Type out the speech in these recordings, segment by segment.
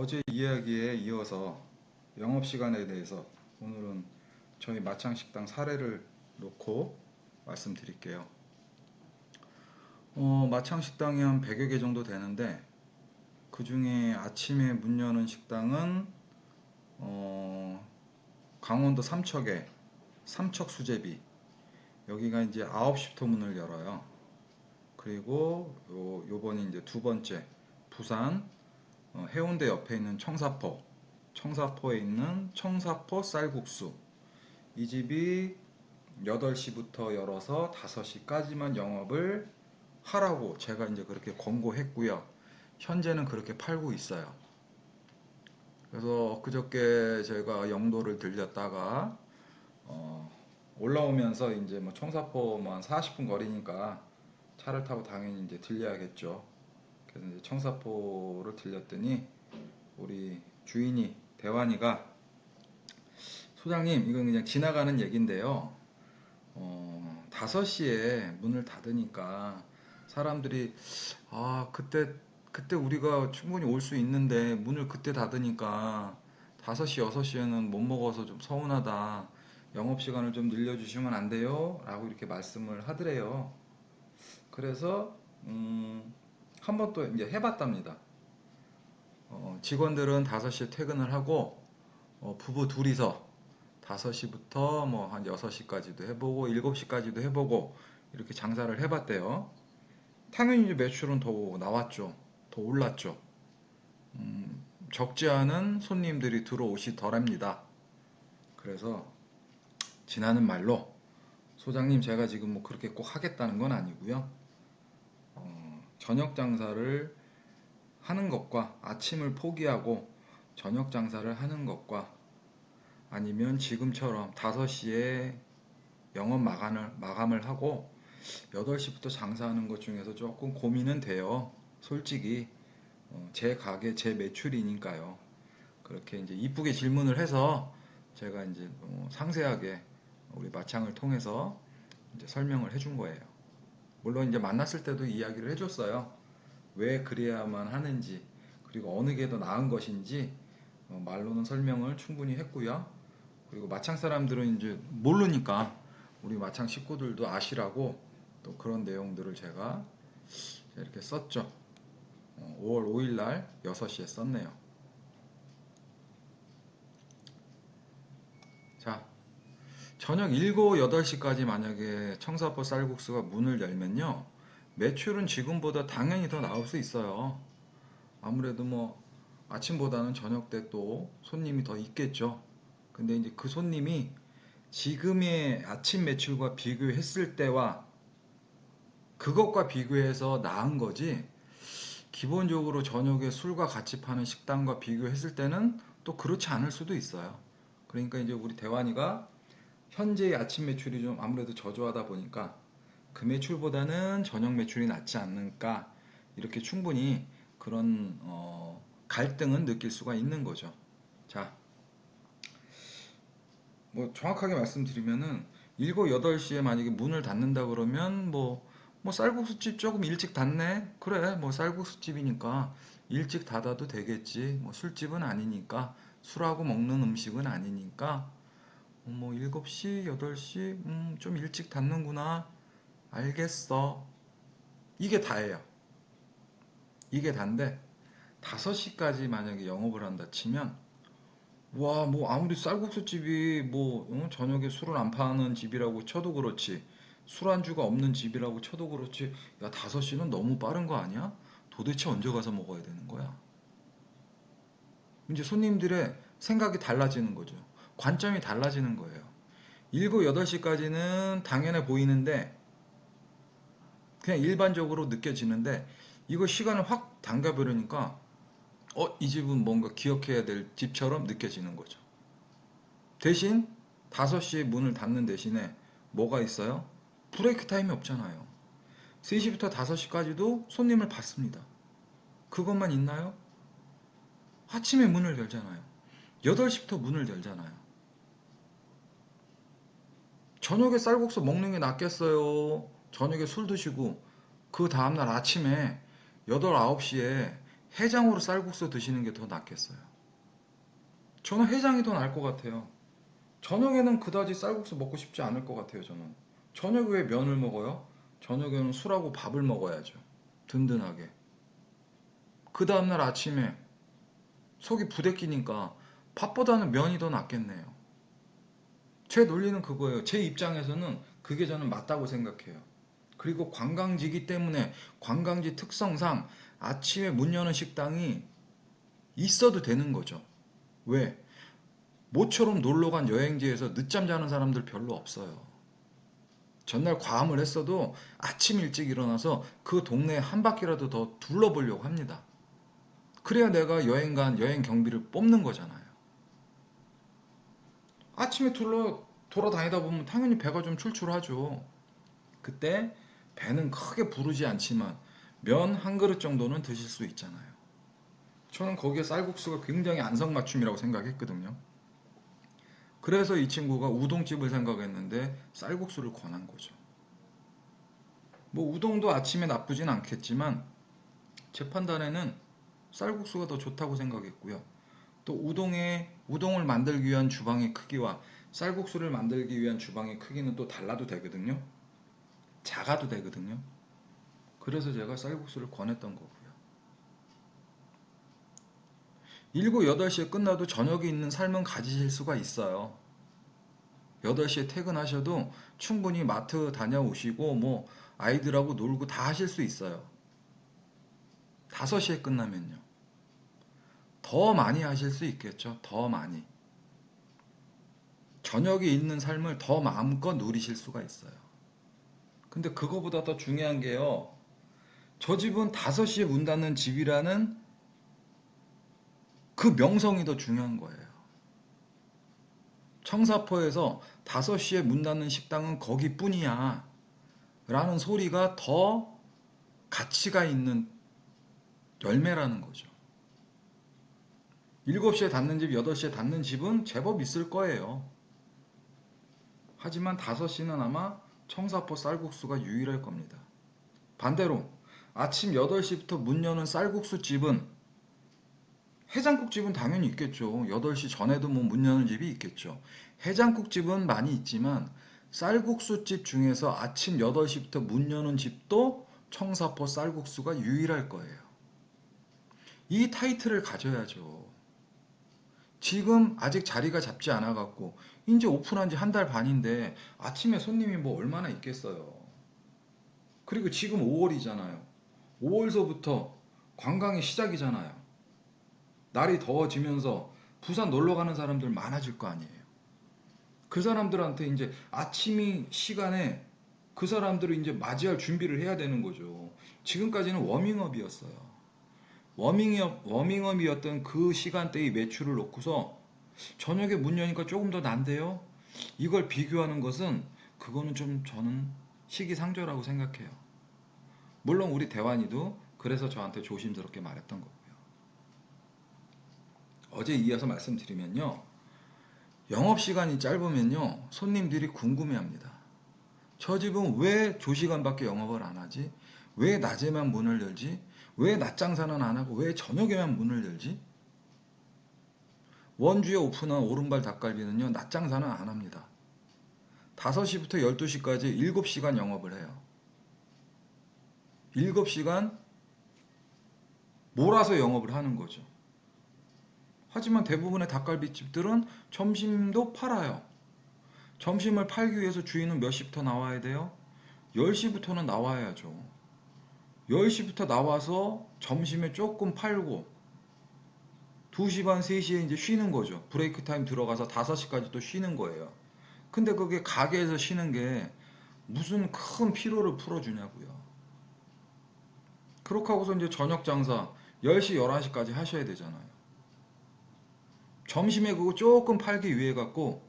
어제 이야기에 이어서 영업시간에 대해서 오늘은 저희 마창식당 사례를 놓고 말씀드릴게요. 마창식당이 한 100여 개 정도 되는데 그 중에 아침에 문 여는 식당은 강원도 삼척에 삼척수제비 여기가 이제 9시부터 문을 열어요. 그리고 요번이 이제 두 번째 부산 해운대 옆에 있는 청사포에 있는 청사포 쌀국수 이 집이 8시부터 열어서 5시까지만 영업을 하라고 제가 이제 그렇게 권고했고요. 현재는 그렇게 팔고 있어요. 그래서 엊그저께 제가 영도를 들렸다가 올라오면서 이제 뭐 청사포 뭐 한 40분 거리니까 차를 타고 당연히 이제 들려야겠죠. 그래서 이제 청사포를 들렸더니 우리 주인이 대환이가 소장님 이건 그냥 지나가는 얘긴데요. 5시에 문을 닫으니까 사람들이 그때 우리가 충분히 올 수 있는데 문을 그때 닫으니까 5시, 6시에는 못 먹어서 좀 서운하다. 영업시간을 좀 늘려주시면 안 돼요? 라고 이렇게 말씀을 하더래요. 그래서 한번 또 이제 해봤답니다. 직원들은 5시에 퇴근을 하고 부부 둘이서 5시부터 뭐 한 6시까지도 해보고 7시까지도 해보고 이렇게 장사를 해봤대요. 당연히 이제 매출은 더 나왔죠. 더 올랐죠. 적지 않은 손님들이 들어오시더랍니다. 그래서 지나는 말로 소장님 제가 지금 뭐 그렇게 꼭 하겠다는 건 아니고요. 저녁 장사를 하는 것과 아침을 포기하고 저녁 장사를 하는 것과 아니면 지금처럼 5시에 영업 마감을 하고 8시부터 장사하는 것 중에서 조금 고민은 돼요. 솔직히 제 가게 제 매출이니까요. 그렇게 이제 이쁘게 질문을 해서 제가 이제 상세하게 우리 마창을 통해서 이제 설명을 해준 거예요. 물론 이제 만났을 때도 이야기를 해줬어요. 왜 그래야만 하는지 그리고 어느 게 더 나은 것인지 말로는 설명을 충분히 했고요. 그리고 마창 사람들은 이제 모르니까 우리 마창 식구들도 아시라고 또 그런 내용들을 제가 이렇게 썼죠. 5월 5일 날 6시에 썼네요. 자, 저녁 7, 8시까지 만약에 청사포 쌀국수가 문을 열면요. 매출은 지금보다 당연히 더 나올 수 있어요. 아무래도 뭐 아침보다는 저녁 때 또 손님이 더 있겠죠. 근데 이제 그 손님이 지금의 아침 매출과 비교했을 때와 그것과 비교해서 나은 거지 기본적으로 저녁에 술과 같이 파는 식당과 비교했을 때는 또 그렇지 않을 수도 있어요. 그러니까 이제 우리 대환이가 현재의 아침 매출이 좀 아무래도 저조하다 보니까 그 매출보다는 저녁 매출이 낫지 않을까 이렇게 충분히 그런 갈등은 느낄 수가 있는 거죠. 자, 뭐 정확하게 말씀드리면은 7, 8시에 만약에 문을 닫는다 그러면 뭐 쌀국수집 조금 일찍 닫네? 그래, 뭐 쌀국수집이니까 일찍 닫아도 되겠지. 뭐 술집은 아니니까 술하고 먹는 음식은 아니니까 뭐 7시, 8시 좀 일찍 닫는구나. 알겠어. 이게 다예요. 이게 다인데 5시까지 만약에 영업을 한다 치면 와, 뭐 아무리 쌀국수집이 뭐 저녁에 술을 안 파는 집이라고 쳐도 그렇지 술안주가 없는 집이라고 쳐도 그렇지 야 5시는 너무 빠른 거 아니야? 도대체 언제 가서 먹어야 되는 거야? 이제 손님들의 생각이 달라지는 거죠. 관점이 달라지는 거예요. 7, 8시까지는 당연해 보이는데 그냥 일반적으로 느껴지는데 이거 시간을 확 당겨버리니까 이 집은 뭔가 기억해야 될 집처럼 느껴지는 거죠. 대신 5시에 문을 닫는 대신에 뭐가 있어요? 브레이크 타임이 없잖아요. 3시부터 5시까지도 손님을 받습니다. 그것만 있나요? 아침에 문을 열잖아요. 8시부터 문을 열잖아요. 저녁에 쌀국수 먹는 게 낫겠어요. 저녁에 술 드시고 그 다음날 아침에 8, 9시에 해장으로 쌀국수 드시는 게 더 낫겠어요. 저는 해장이 더 나을 것 같아요. 저녁에는 그다지 쌀국수 먹고 싶지 않을 것 같아요, 저는. 저녁에 왜 면을 먹어요? 저녁에는 술하고 밥을 먹어야죠. 든든하게. 그 다음날 아침에 속이 부대끼니까 밥보다는 면이 더 낫겠네요. 제 논리는 그거예요. 제 입장에서는 그게 저는 맞다고 생각해요. 그리고 관광지기 때문에 관광지 특성상 아침에 문 여는 식당이 있어도 되는 거죠. 왜? 모처럼 놀러 간 여행지에서 늦잠 자는 사람들 별로 없어요. 전날 과음을 했어도 아침 일찍 일어나서 그 동네에 한 바퀴라도 더 둘러보려고 합니다. 그래야 내가 여행 간 여행 경비를 뽑는 거잖아요. 아침에 돌아다니다 보면 당연히 배가 좀 출출하죠. 그때 배는 크게 부르지 않지만 면 한 그릇 정도는 드실 수 있잖아요. 저는 거기에 쌀국수가 굉장히 안성맞춤이라고 생각했거든요. 그래서 이 친구가 우동집을 생각했는데 쌀국수를 권한 거죠. 뭐 우동도 아침에 나쁘진 않겠지만 제 판단에는 쌀국수가 더 좋다고 생각했고요. 또 우동을 만들기 위한 주방의 크기와 쌀국수를 만들기 위한 주방의 크기는 또 달라도 되거든요. 작아도 되거든요. 그래서 제가 쌀국수를 권했던 거고요. 7, 8시에 끝나도 저녁에 있는 삶은 가지실 수가 있어요. 8시에 퇴근하셔도 충분히 마트 다녀오시고 뭐 아이들하고 놀고 다 하실 수 있어요. 5시에 끝나면요. 더 많이 하실 수 있겠죠. 더 많이. 저녁에 있는 삶을 더 마음껏 누리실 수가 있어요. 근데 그거보다 더 중요한 게요. 저 집은 5시에 문 닫는 집이라는 그 명성이 더 중요한 거예요. 청사포에서 5시에 문 닫는 식당은 거기뿐이야 라는 소리가 더 가치가 있는 열매라는 거죠. 7시에 닫는 집, 8시에 닫는 집은 제법 있을 거예요. 하지만 5시는 아마 청사포 쌀국수가 유일할 겁니다. 반대로 아침 8시부터 문 여는 쌀국수 집은 해장국집은 당연히 있겠죠. 8시 전에도 뭐 문 여는 집이 있겠죠. 해장국집은 많이 있지만 쌀국수집 중에서 아침 8시부터 문 여는 집도 청사포 쌀국수가 유일할 거예요. 이 타이틀을 가져야죠. 지금 아직 자리가 잡지 않아 갖고 이제 오픈한 지 한 달 반인데 아침에 손님이 뭐 얼마나 있겠어요. 그리고 지금 5월이잖아요. 5월서부터 관광이 시작이잖아요. 날이 더워지면서 부산 놀러 가는 사람들 많아질 거 아니에요. 그 사람들한테 이제 아침이 시간에 그 사람들을 이제 맞이할 준비를 해야 되는 거죠. 지금까지는 워밍업이었어요. 워밍업이었던 그 시간대의 매출을 놓고서 저녁에 문 여니까 조금 더 난데요. 이걸 비교하는 것은 그거는 좀 저는 시기상조라고 생각해요. 물론 우리 대환이도 그래서 저한테 조심스럽게 말했던 거고요. 어제 이어서 말씀드리면요. 영업시간이 짧으면요. 손님들이 궁금해합니다. 저 집은 왜 조시간밖에 영업을 안 하지? 왜 낮에만 문을 열지? 왜 낮 장사는 안 하고 왜 저녁에만 문을 열지? 원주에 오픈한 오른발 닭갈비는요. 낮 장사는 안 합니다. 5시부터 12시까지 7시간 영업을 해요. 7시간 몰아서 영업을 하는 거죠. 하지만 대부분의 닭갈비집들은 점심도 팔아요. 점심을 팔기 위해서 주인은 몇 시부터 나와야 돼요? 10시부터는 나와야죠. 10시부터 나와서 점심에 조금 팔고 2시 반, 3시에 이제 쉬는 거죠. 브레이크 타임 들어가서 5시까지 또 쉬는 거예요. 근데 그게 가게에서 쉬는 게 무슨 큰 피로를 풀어주냐고요. 그렇게 하고서 이제 저녁 장사 10시, 11시까지 하셔야 되잖아요. 점심에 그거 조금 팔기 위해 갖고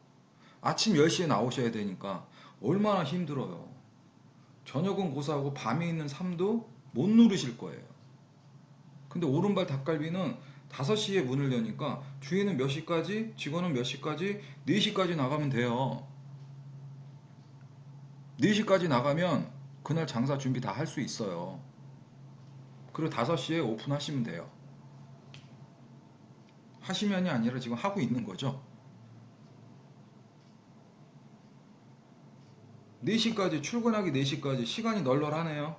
아침 10시에 나오셔야 되니까 얼마나 힘들어요. 저녁은 고사하고 밤에 있는 삶도 못 누르실 거예요. 근데 오른발 닭갈비는 5시에 문을 여니까 주인은 몇 시까지, 직원은 몇 시까지, 4시까지 나가면 돼요. 4시까지 나가면 그날 장사 준비 다 할 수 있어요. 그리고 5시에 오픈하시면 돼요. 하시면이 아니라 지금 하고 있는 거죠. 4시까지 출근하기 4시까지 시간이 널널하네요.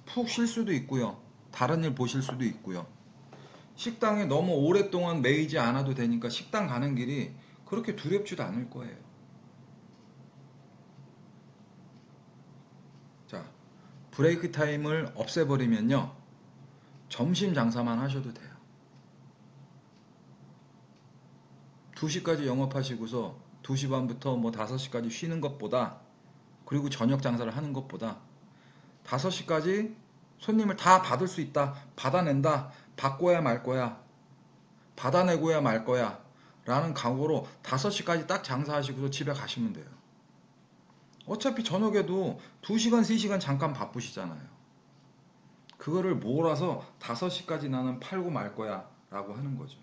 푹 쉴 수도 있고요. 다른 일 보실 수도 있고요. 식당에 너무 오랫동안 매이지 않아도 되니까 식당 가는 길이 그렇게 두렵지도 않을 거예요. 자, 브레이크 타임을 없애버리면요. 점심 장사만 하셔도 돼요. 2시까지 영업하시고서 2시 반부터 뭐 5시까지 쉬는 것보다, 그리고 저녁 장사를 하는 것보다 5시까지 손님을 다 받을 수 있다, 받아낸다, 받고야 말 거야, 받아내고야 말 거야 라는 각오로 5시까지 딱 장사하시고서 집에 가시면 돼요. 어차피 저녁에도 2시간 3시간 잠깐 바쁘시잖아요. 그거를 몰아서 5시까지 나는 팔고 말 거야 라고 하는 거죠.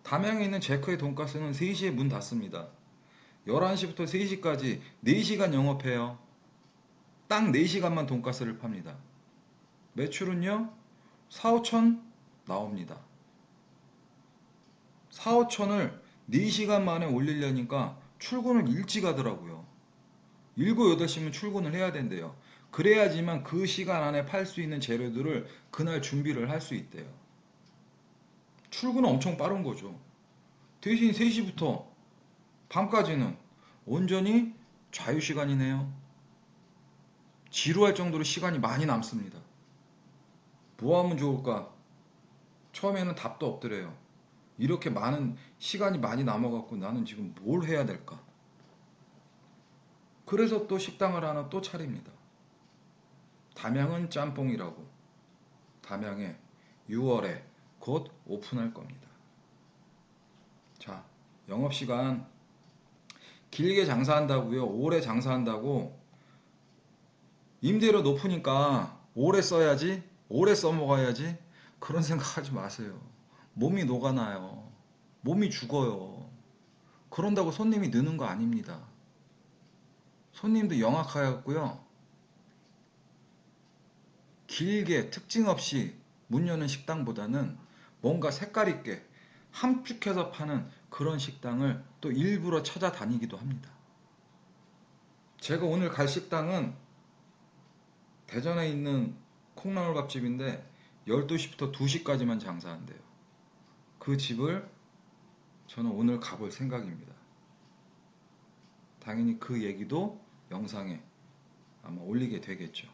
담양에 있는 제크의 돈가스는 3시에 문 닫습니다. 11시부터 3시까지 4시간 영업해요. 딱 4시간만 돈가스를 팝니다. 매출은요 4, 5천 나옵니다. 4, 5천을 4시간 만에 올리려니까 출근을 일찍 하더라고요. 7, 8시면 출근을 해야 된대요. 그래야지만 그 시간 안에 팔 수 있는 재료들을 그날 준비를 할 수 있대요. 출근은 엄청 빠른 거죠. 대신 3시부터 밤까지는 온전히 자유시간이네요. 지루할 정도로 시간이 많이 남습니다. 뭐 하면 좋을까? 처음에는 답도 없더래요. 이렇게 많은 시간이 많이 남아갖고 나는 지금 뭘 해야 될까? 그래서 또 식당을 하나 또 차립니다. 담양은 짬뽕이라고. 담양에 6월에 곧 오픈할 겁니다. 자, 영업시간 길게 장사한다고요. 오래 장사한다고 임대료 높으니까 오래 써야지, 오래 써먹어야지, 그런 생각하지 마세요. 몸이 녹아나요. 몸이 죽어요. 그런다고 손님이 느는 거 아닙니다. 손님도 영악하였고요. 길게 특징 없이 문 여는 식당보다는 뭔가 색깔 있게 함축해서 파는 그런 식당을 또 일부러 찾아다니기도 합니다. 제가 오늘 갈 식당은 대전에 있는 콩나물밥집인데 12시부터 2시까지만 장사한대요. 그 집을 저는 오늘 가볼 생각입니다. 당연히 그 얘기도 영상에 아마 올리게 되겠죠.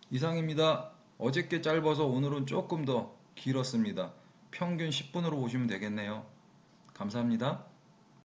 이상입니다. 어저께 짧아서 오늘은 조금 더 길었습니다. 평균 10분으로 보시면 되겠네요. 감사합니다.